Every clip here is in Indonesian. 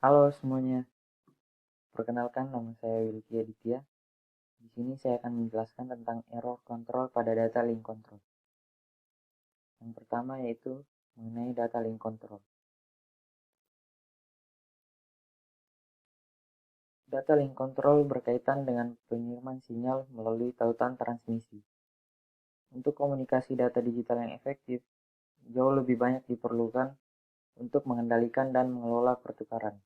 Halo semuanya, perkenalkan nama saya Wilky Aditya. Di sini saya akan menjelaskan tentang error control pada data link control. Yang pertama yaitu mengenai data link control. Data link control berkaitan dengan pengiriman sinyal melalui tautan transmisi. Untuk komunikasi data digital yang efektif, jauh lebih banyak diperlukan untuk mengendalikan dan mengelola pertukaran.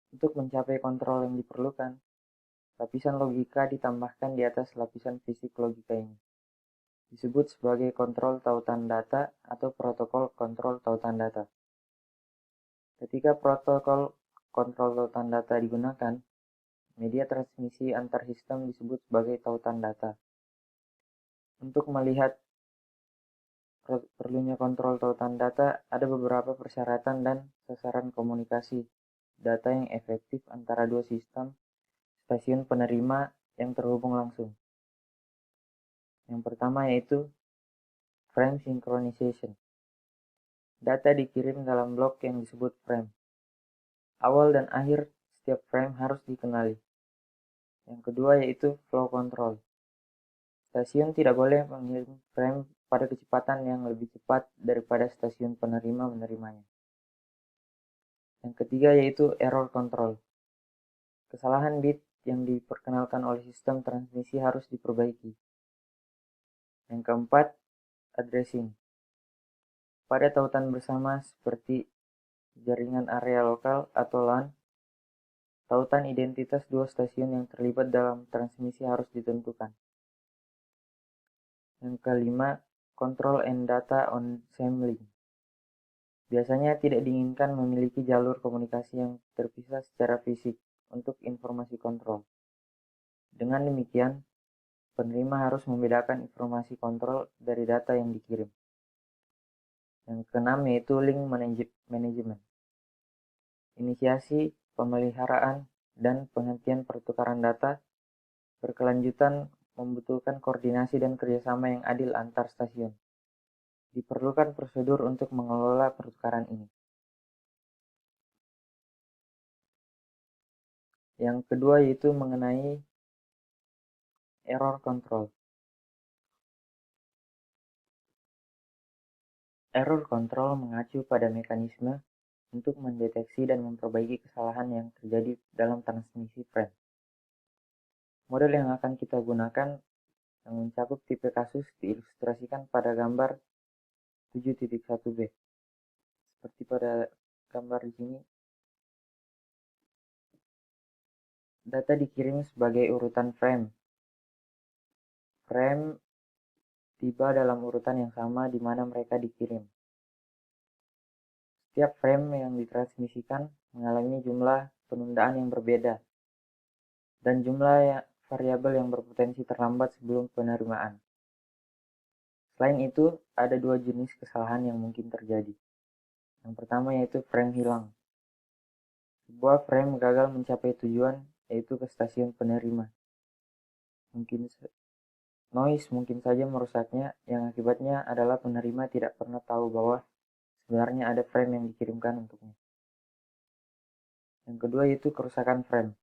Untuk mencapai kontrol yang diperlukan, lapisan logika ditambahkan di atas lapisan fisik logika ini. Disebut sebagai kontrol tautan data atau protokol kontrol tautan data. Ketika protokol kontrol tautan data digunakan, media transmisi antar sistem disebut sebagai tautan data. Untuk melihat perlunya kontrol tautan data, ada beberapa persyaratan dan sasaran komunikasi data yang efektif antara dua sistem stasiun penerima yang terhubung langsung. Yang pertama yaitu frame synchronization. Data dikirim dalam blok yang disebut frame. Awal dan akhir setiap frame harus dikenali. Yang kedua yaitu flow control. Stasiun tidak boleh mengirim frame pada kecepatan yang lebih cepat daripada stasiun penerima menerimanya. Yang ketiga yaitu error control. Kesalahan bit yang diperkenalkan oleh sistem transmisi harus diperbaiki. Yang keempat, addressing. Pada tautan bersama seperti jaringan area lokal atau LAN, tautan identitas dua stasiun yang terlibat dalam transmisi harus ditentukan. Yang kelima, control and data on same link. Biasanya tidak diinginkan memiliki jalur komunikasi yang terpisah secara fisik untuk informasi kontrol. Dengan demikian, penerima harus membedakan informasi kontrol dari data yang dikirim. Yang keenam yaitu link management. Inisiasi, pemeliharaan, dan penghentian pertukaran data berkelanjutan membutuhkan koordinasi dan kerjasama yang adil antar stasiun. Diperlukan prosedur untuk mengelola pertukaran ini. Yang kedua yaitu mengenai error control. Error control mengacu pada mekanisme untuk mendeteksi dan memperbaiki kesalahan yang terjadi dalam transmisi frame. Model yang akan kita gunakan yang mencakup tipe kasus diilustrasikan pada gambar 7.1b. Seperti pada gambar di sini, data dikirim sebagai urutan frame. Frame tiba dalam urutan yang sama di mana mereka dikirim. Setiap frame yang ditransmisikan mengalami jumlah penundaan yang berbeda dan jumlah variabel yang berpotensi terlambat sebelum penerimaan. Selain itu, ada dua jenis kesalahan yang mungkin terjadi. Yang pertama yaitu frame hilang. Sebuah frame gagal mencapai tujuan, yaitu ke stasiun penerima. Noise mungkin saja merusaknya, yang akibatnya adalah penerima tidak pernah tahu bahwa sebenarnya ada frame yang dikirimkan untuknya. Yang kedua yaitu kerusakan frame.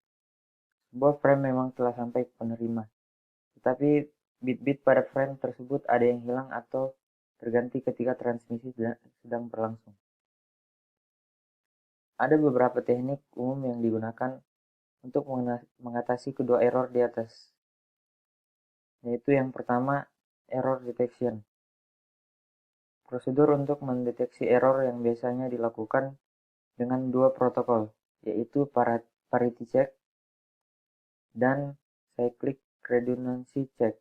Sebuah frame memang telah sampai ke penerima, tetapi bit-bit pada frame tersebut ada yang hilang atau terganti ketika transmisi sedang berlangsung. Ada beberapa teknik umum yang digunakan untuk mengatasi kedua error di atas, yaitu yang pertama, error detection. Prosedur untuk mendeteksi error yang biasanya dilakukan dengan dua protokol, yaitu parity check dan cyclic redundancy check.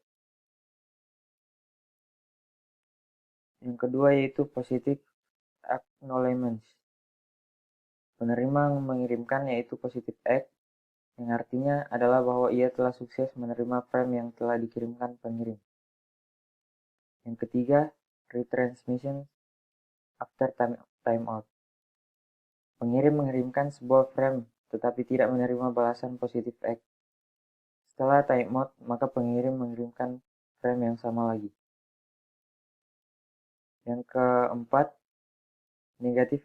Yang kedua yaitu positive acknowledgement. Penerima mengirimkan yaitu positive act, yang artinya adalah bahwa ia telah sukses menerima frame yang telah dikirimkan pengirim. Yang ketiga, retransmission after timeout. Pengirim mengirimkan sebuah frame tetapi tidak menerima balasan positive act. Setelah timeout, maka pengirim mengirimkan frame yang sama lagi. Yang keempat, negative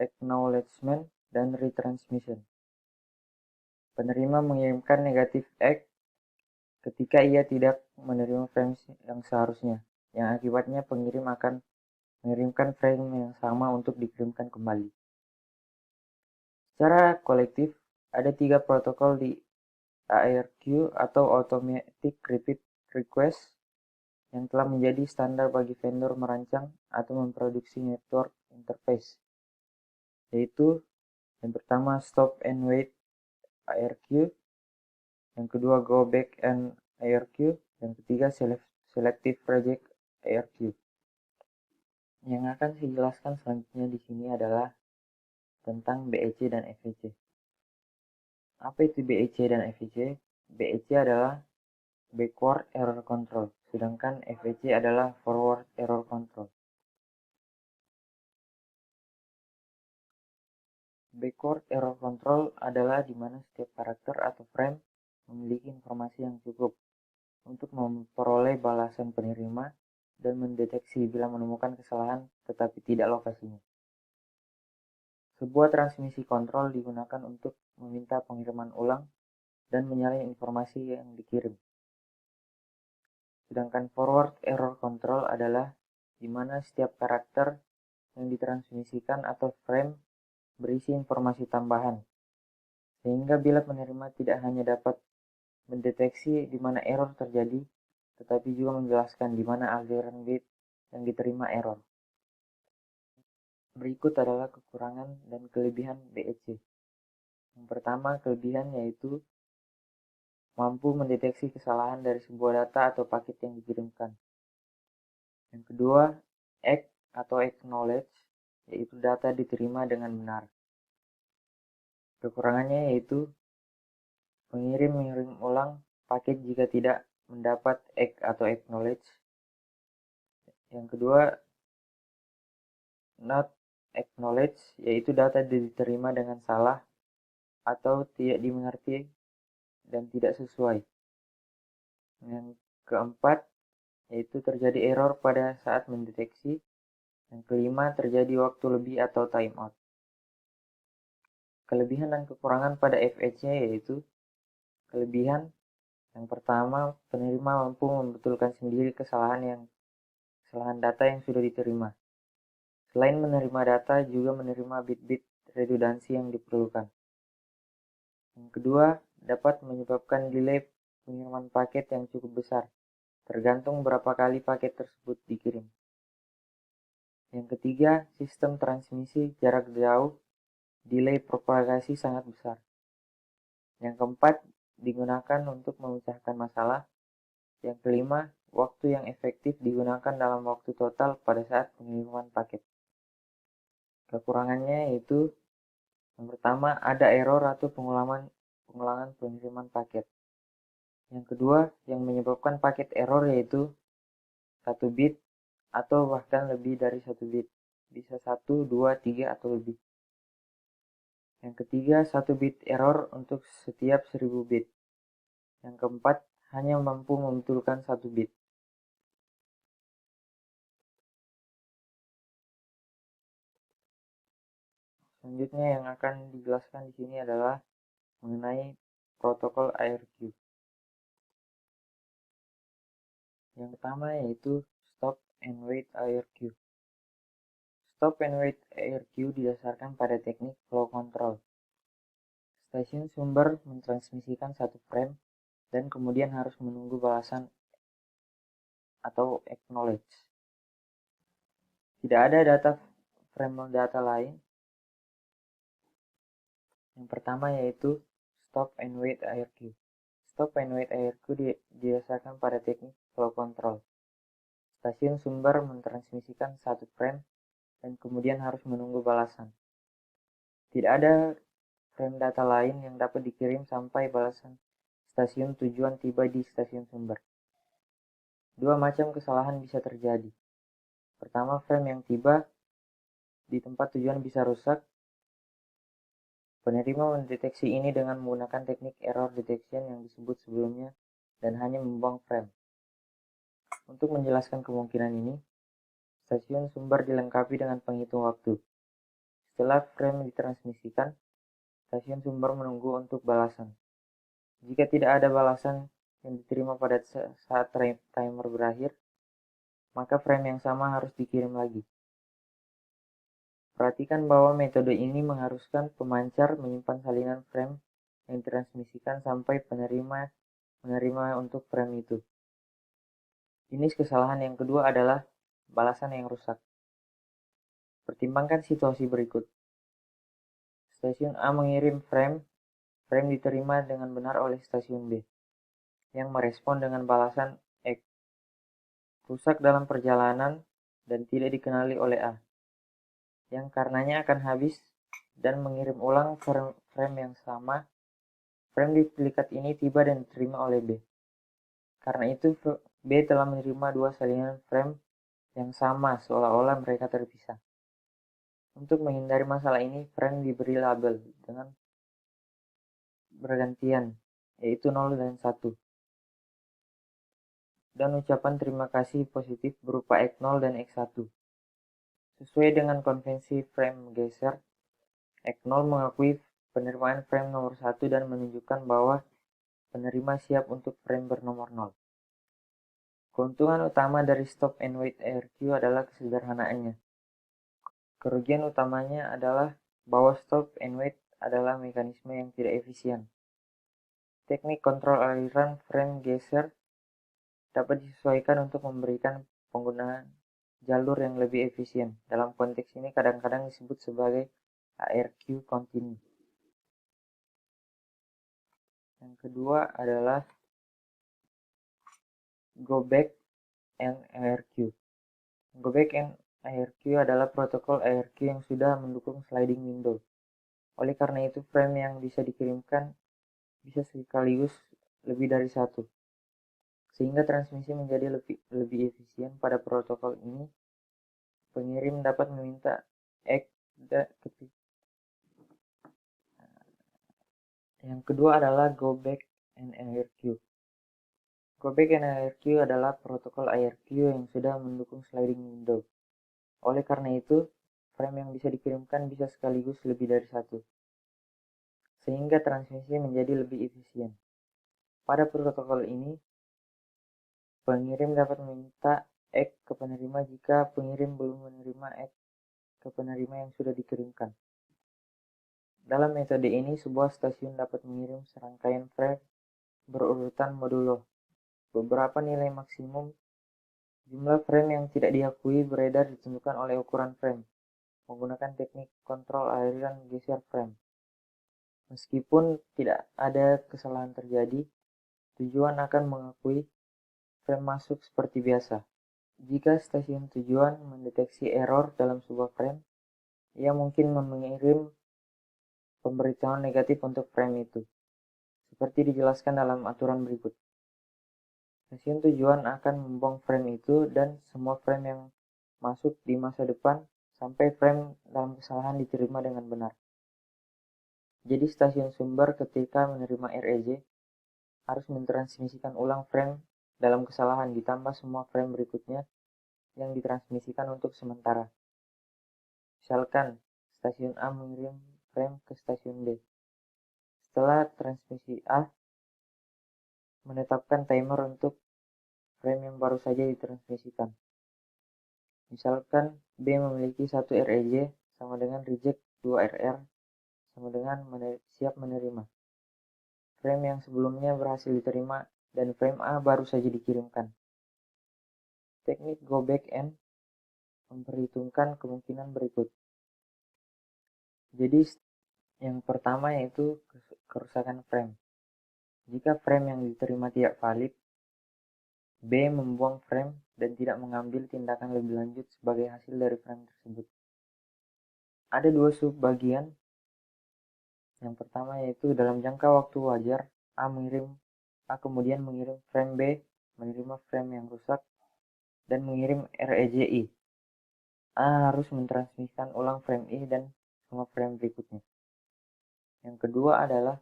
acknowledgement, dan retransmission. Penerima mengirimkan negatif X ketika ia tidak menerima frame yang seharusnya, yang akibatnya pengirim akan mengirimkan frame yang sama untuk dikirimkan kembali. Secara kolektif, ada 3 protokol di ARQ atau Automatic Repeat Request yang telah menjadi standar bagi vendor merancang atau memproduksi network interface, yaitu yang pertama Stop and Wait ARQ, yang kedua Go Back and ARQ, yang ketiga Selective Reject ARQ. Yang akan saya jelaskan selanjutnya di sini adalah tentang BEC dan FEC. Apa itu BEC dan FEC? BEC adalah Backward Error Control, sedangkan FEC adalah Forward Error Control. Backward Error Control adalah di mana setiap karakter atau frame memiliki informasi yang cukup untuk memperoleh balasan penerima dan mendeteksi bila menemukan kesalahan tetapi tidak lokasinya. Sebuah transmisi kontrol digunakan untuk meminta pengiriman ulang dan menyalin informasi yang dikirim. Sedangkan forward error control adalah di mana setiap karakter yang ditransmisikan atau frame berisi informasi tambahan, sehingga bila penerima tidak hanya dapat mendeteksi di mana error terjadi, tetapi juga menjelaskan di mana aliran bit yang diterima error. Berikut adalah kekurangan dan kelebihan BEC. Yang pertama, kelebihan yaitu mampu mendeteksi kesalahan dari sebuah data atau paket yang dikirimkan. Yang kedua, ACK atau acknowledge, yaitu data diterima dengan benar. Kekurangannya yaitu pengirim mengirim ulang paket jika tidak mendapat ACK atau acknowledge. Yang kedua, not acknowledge, yaitu data diterima dengan salah atau tidak dimengerti dan tidak sesuai. Yang keempat, yaitu terjadi error pada saat mendeteksi. Yang kelima, terjadi waktu lebih atau timeout. Kelebihan dan kekurangan pada FEC yaitu kelebihan yang pertama, penerima mampu membetulkan sendiri kesalahan data yang sudah diterima. Selain menerima data, juga menerima bit-bit redundansi yang diperlukan. Yang kedua, dapat menyebabkan delay pengiriman paket yang cukup besar, tergantung berapa kali paket tersebut dikirim. Yang ketiga, sistem transmisi jarak jauh, delay propagasi sangat besar. Yang keempat, digunakan untuk memecahkan masalah. Yang kelima, waktu yang efektif digunakan dalam waktu total pada saat pengiriman paket. Kekurangannya yaitu yang pertama, ada error atau pengulangan pengiriman paket. Yang kedua, yang menyebabkan paket error yaitu 1 bit atau bahkan lebih dari 1 bit. Bisa 1, 2, 3 atau lebih. Yang ketiga, 1 bit error untuk setiap 1000 bit. Yang keempat, hanya mampu membetulkan 1 bit. Selanjutnya yang akan dijelaskan di sini adalah mengenai protokol ARQ. Yang pertama yaitu Stop and Wait ARQ. Stop and Wait ARQ didasarkan pada teknik flow control. Stasiun sumber mentransmisikan satu frame dan kemudian harus menunggu balasan atau acknowledge. Tidak ada frame data lain. Yang pertama yaitu Stop and Wait ARQ. Stop and Wait ARQ didasarkan pada teknik flow control. Stasiun sumber mentransmisikan satu frame dan kemudian harus menunggu balasan. Tidak ada frame data lain yang dapat dikirim sampai balasan stasiun tujuan tiba di stasiun sumber. Dua macam kesalahan bisa terjadi. Pertama, frame yang tiba di tempat tujuan bisa rusak. Penerima mendeteksi ini dengan menggunakan teknik error detection yang disebut sebelumnya dan hanya membuang frame. Untuk menjelaskan kemungkinan ini, stasiun sumber dilengkapi dengan penghitung waktu. Setelah frame ditransmisikan, stasiun sumber menunggu untuk balasan. Jika tidak ada balasan yang diterima pada saat timer berakhir, maka frame yang sama harus dikirim lagi. Perhatikan bahwa metode ini mengharuskan pemancar menyimpan salinan frame yang ditransmisikan sampai penerima menerima untuk frame itu. Jenis kesalahan yang kedua adalah balasan yang rusak. Pertimbangkan situasi berikut. Stasiun A mengirim frame diterima dengan benar oleh stasiun B, yang merespon dengan balasan X, rusak dalam perjalanan dan tidak dikenali oleh A, yang karenanya akan habis dan mengirim ulang frame yang sama. Frame duplikat ini tiba dan diterima oleh B. Karena itu, B telah menerima dua salinan frame yang sama seolah-olah mereka terpisah. Untuk menghindari masalah ini, frame diberi label dengan bergantian, yaitu 0 dan 1. Dan ucapan terima kasih positif berupa X0 dan X1. Sesuai dengan konvensi frame geser, X0 mengakui penerimaan frame nomor 1 dan menunjukkan bahwa penerima siap untuk frame bernomor 0. Keuntungan utama dari stop and wait IRQ adalah kesederhanaannya. Kerugian utamanya adalah bahwa stop and wait adalah mekanisme yang tidak efisien. Teknik kontrol aliran frame geser dapat disesuaikan untuk memberikan penggunaan jalur yang lebih efisien. Dalam konteks ini kadang-kadang disebut sebagai IRQ continue. Yang kedua adalah go back and IRQ. Go back and IRQ adalah protokol IRQ yang sudah mendukung sliding window. Oleh karena itu, frame yang bisa dikirimkan bisa sekaligus lebih dari satu. Sehingga transmisi menjadi lebih efisien. Pada protokol ini, pengirim dapat meminta X. Yang kedua adalah go back and IRQ. Go back and IRQ adalah protokol IRQ yang sudah mendukung sliding window. Oleh karena itu, frame yang bisa dikirimkan bisa sekaligus lebih dari satu, sehingga transmisi menjadi lebih efisien. Pada protokol ini, pengirim dapat meminta X ke penerima jika pengirim belum menerima X ke penerima yang sudah dikirimkan. Dalam metode ini, sebuah stasiun dapat mengirim serangkaian frame berurutan modulo. Beberapa nilai maksimum jumlah frame yang tidak diakui beredar ditentukan oleh ukuran frame, menggunakan teknik kontrol aliran geser frame. Meskipun tidak ada kesalahan terjadi, tujuan akan mengakui frame masuk seperti biasa. Jika stasiun tujuan mendeteksi error dalam sebuah frame, ia mungkin mengirim pemberitahuan negatif untuk frame itu, seperti dijelaskan dalam aturan berikut. Stasiun tujuan akan membuang frame itu dan semua frame yang masuk di masa depan sampai frame dalam kesalahan diterima dengan benar. Jadi stasiun sumber ketika menerima REJ harus mentransmisikan ulang frame dalam kesalahan ditambah semua frame berikutnya yang ditransmisikan untuk sementara. Misalkan, stasiun A mengirim frame ke stasiun B. Setelah transmisi A menetapkan timer untuk frame yang baru saja ditransmisikan. Misalkan B memiliki 1 REJ sama dengan reject 2 RR sama dengan siap menerima. Frame yang sebelumnya berhasil diterima dan frame A baru saja dikirimkan. Teknik go back and memperhitungkan kemungkinan berikut. Jadi yang pertama yaitu kerusakan frame. Jika frame yang diterima tidak valid, B membuang frame dan tidak mengambil tindakan lebih lanjut sebagai hasil dari frame tersebut. Ada dua subbagian. Yang pertama yaitu dalam jangka waktu wajar, A kemudian mengirim frame B, menerima frame yang rusak, dan mengirim REJI. A harus mentransmisikan ulang frame I dan semua frame berikutnya. Yang kedua adalah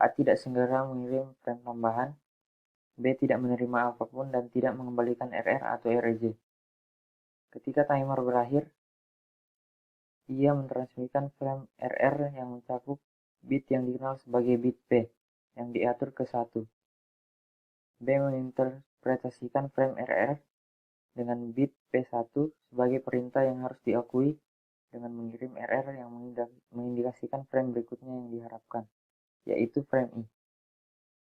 A tidak segera mengirim frame tambahan, B tidak menerima apapun dan tidak mengembalikan RR atau REJ. Ketika timer berakhir, ia mentransmisikan frame RR yang mencakup bit yang dikenal sebagai bit P yang diatur ke 1. B menginterpretasikan frame RR dengan bit P1 sebagai perintah yang harus diakui dengan mengirim RR yang mengindikasikan frame berikutnya yang diharapkan, yaitu frame I.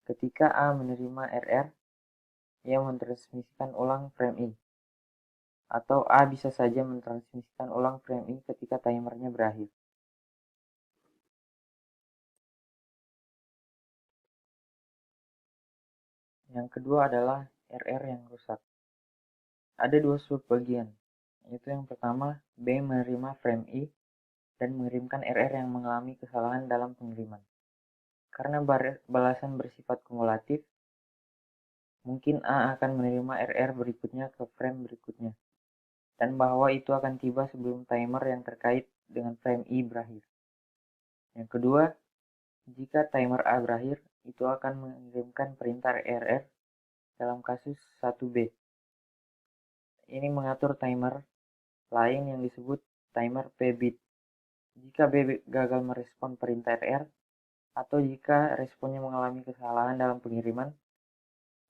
Ketika A menerima RR, ia mentransmisikan ulang frame I. Atau A bisa saja mentransmisikan ulang frame I ketika timernya berakhir. Yang kedua adalah RR yang rusak. Ada dua subbagian, yaitu yang pertama, B menerima frame I dan mengirimkan RR yang mengalami kesalahan dalam pengiriman. Karena balasan bersifat kumulatif, mungkin A akan menerima RR berikutnya ke frame berikutnya, dan bahwa itu akan tiba sebelum timer yang terkait dengan frame I berakhir. Yang kedua, jika timer A berakhir, itu akan mengirimkan perintah RR dalam kasus 1B. Ini mengatur timer lain yang disebut timer P-bit. Jika B gagal merespon perintah RR, atau jika responnya mengalami kesalahan dalam pengiriman,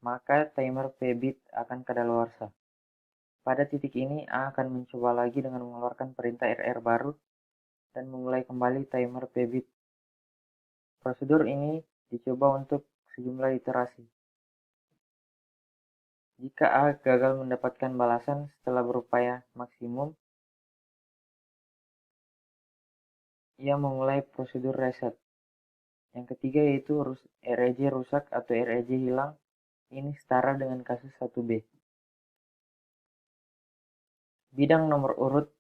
maka timer P-bit akan kadaluarsa. Pada titik ini, A akan mencoba lagi dengan mengeluarkan perintah RR baru dan memulai kembali timer P-bit. Prosedur ini dicoba untuk sejumlah iterasi. Jika A gagal mendapatkan balasan setelah berupaya maksimum, ia memulai prosedur reset. Yang ketiga yaitu REJ rusak atau REJ hilang. Ini setara dengan kasus 1B. Bidang nomor urut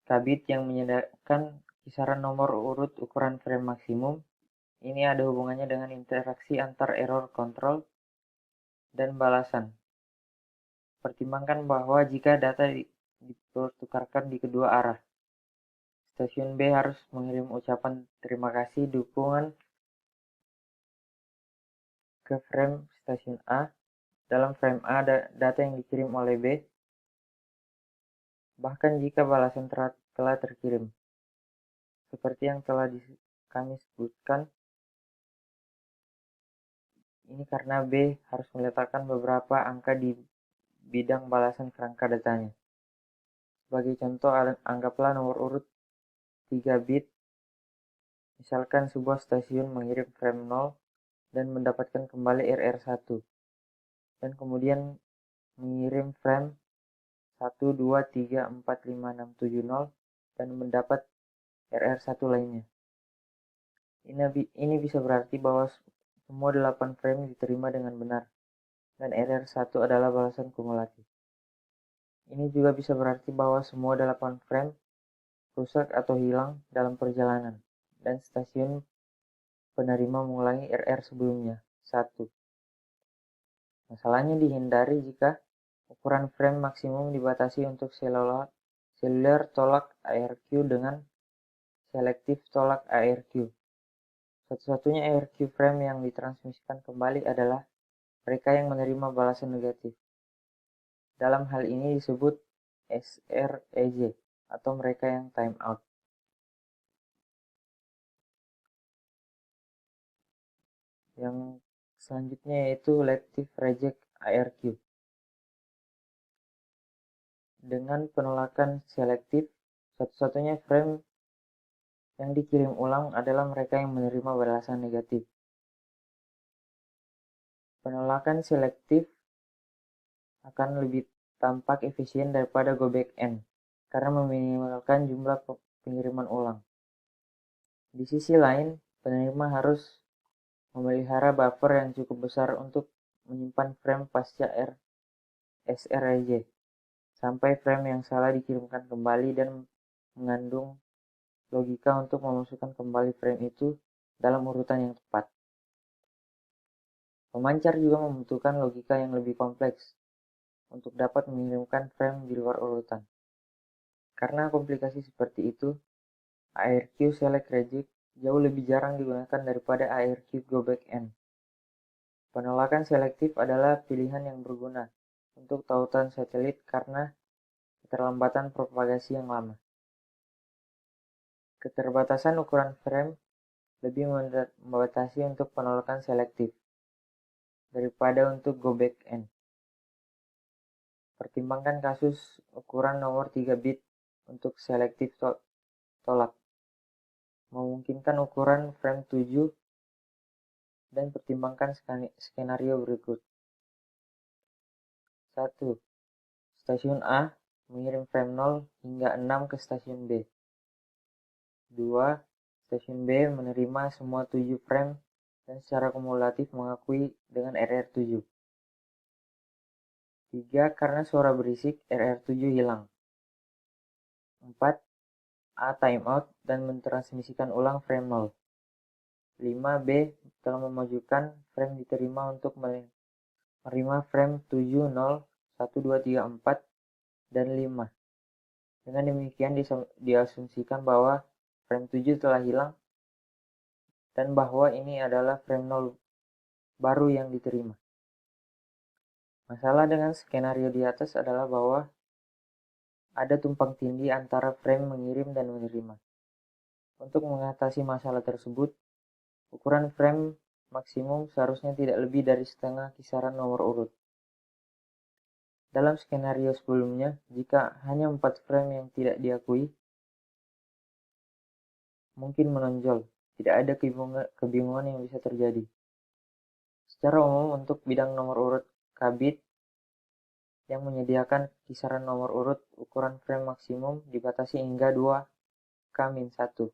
kabit yang menyediakan kisaran nomor urut ukuran frame maksimum. Ini ada hubungannya dengan interaksi antar error control dan balasan. Pertimbangkan bahwa jika data dipertukarkan di kedua arah, stasiun B harus mengirim ucapan terima kasih dukungan ke frame stasiun A. Dalam frame A, data yang dikirim oleh B, bahkan jika balasan telah terkirim. Seperti yang telah kami sebutkan, ini karena B harus meletakkan beberapa angka di bidang balasan kerangka datanya. Sebagai contoh, anggaplah nomor urut 3 bit. Misalkan sebuah stasiun mengirim frame 0 dan mendapatkan kembali RR1. Dan kemudian mengirim frame 1, 2, 3, 4, 5, 6, 7, 0 dan mendapat RR1 lainnya. Ini bisa berarti bahwa semua 8 frame diterima dengan benar, dan RR1 adalah balasan kumulatif. Ini juga bisa berarti bahwa semua 8 frame rusak atau hilang dalam perjalanan, dan stasiun penerima mengulangi RR sebelumnya, 1. Masalahnya dihindari jika ukuran frame maksimum dibatasi untuk seluler tolak ARQ dengan selektif tolak ARQ. Satu-satunya ARQ frame yang ditransmisikan kembali adalah mereka yang menerima balasan negatif. Dalam hal ini disebut SREJ, atau mereka yang timeout. Yang selanjutnya yaitu Lective Reject ARQ. Dengan penolakan selektif, satu-satunya frame yang dikirim ulang adalah mereka yang menerima balasan negatif. Penolakan selektif akan lebih tampak efisien daripada go back end karena meminimalkan jumlah pengiriman ulang. Di sisi lain, penerima harus memelihara buffer yang cukup besar untuk menyimpan frame pasca SREJ sampai frame yang salah dikirimkan kembali dan mengandung logika untuk memasukkan kembali frame itu dalam urutan yang tepat. Pemancar juga membutuhkan logika yang lebih kompleks untuk dapat mengirimkan frame di luar urutan. Karena komplikasi seperti itu, ARQ Select Reject jauh lebih jarang digunakan daripada ARQ Go Back End. Penolakan selektif adalah pilihan yang berguna untuk tautan satelit karena keterlambatan propagasi yang lama. Keterbatasan ukuran frame lebih membatasi untuk penolakan selektif daripada untuk go back end. Pertimbangkan kasus ukuran nomor 3 bit untuk selektif tolak. Memungkinkan ukuran frame 7 dan pertimbangkan skenario berikut. 1. Stasiun A mengirim frame 0 hingga 6 ke stasiun B. 2. Stasiun B menerima semua 7 frame dan secara kumulatif mengakui dengan RR7. 3. Karena suara berisik, RR7 hilang. 4. A timeout dan mentransmisikan ulang frame 0. 5. B telah memajukan frame diterima untuk menerima frame 7, 0, 1, 2, 3, 4, dan 5. Dengan demikian diasumsikan bahwa frame 7 telah hilang dan bahwa ini adalah frame 0 baru yang diterima. Masalah dengan skenario di atas adalah bahwa ada tumpang tindih antara frame mengirim dan menerima. Untuk mengatasi masalah tersebut, ukuran frame maksimum seharusnya tidak lebih dari setengah kisaran nomor urut. Dalam skenario sebelumnya, jika hanya 4 frame yang tidak diakui, mungkin menonjol. Tidak ada kebingungan yang bisa terjadi. Secara umum, untuk bidang nomor urut K-bit yang menyediakan kisaran nomor urut, ukuran frame maksimum dibatasi hingga 2K-1.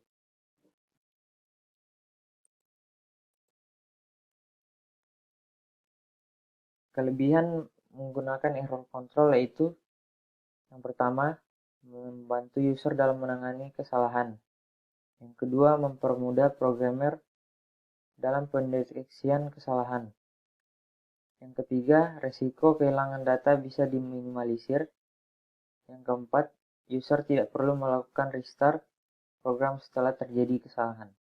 Kelebihan menggunakan error control yaitu yang pertama, membantu user dalam menangani kesalahan. Yang kedua, mempermudah programmer dalam pendeteksian kesalahan. Yang ketiga, resiko kehilangan data bisa diminimalisir. Yang keempat, user tidak perlu melakukan restart program setelah terjadi kesalahan.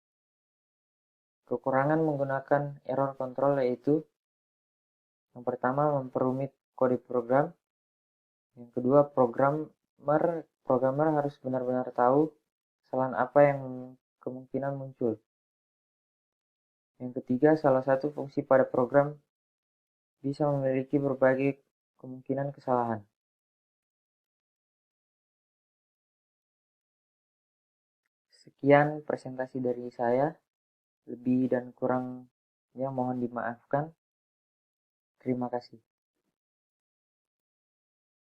Kekurangan menggunakan error control yaitu yang pertama, memperumit kode program. Yang kedua, programmer harus benar-benar tahu kesalahan apa yang kemungkinan muncul. Yang ketiga, salah satu fungsi pada program bisa memiliki berbagai kemungkinan kesalahan. Sekian presentasi dari saya. Lebih dan kurangnya mohon dimaafkan. Terima kasih.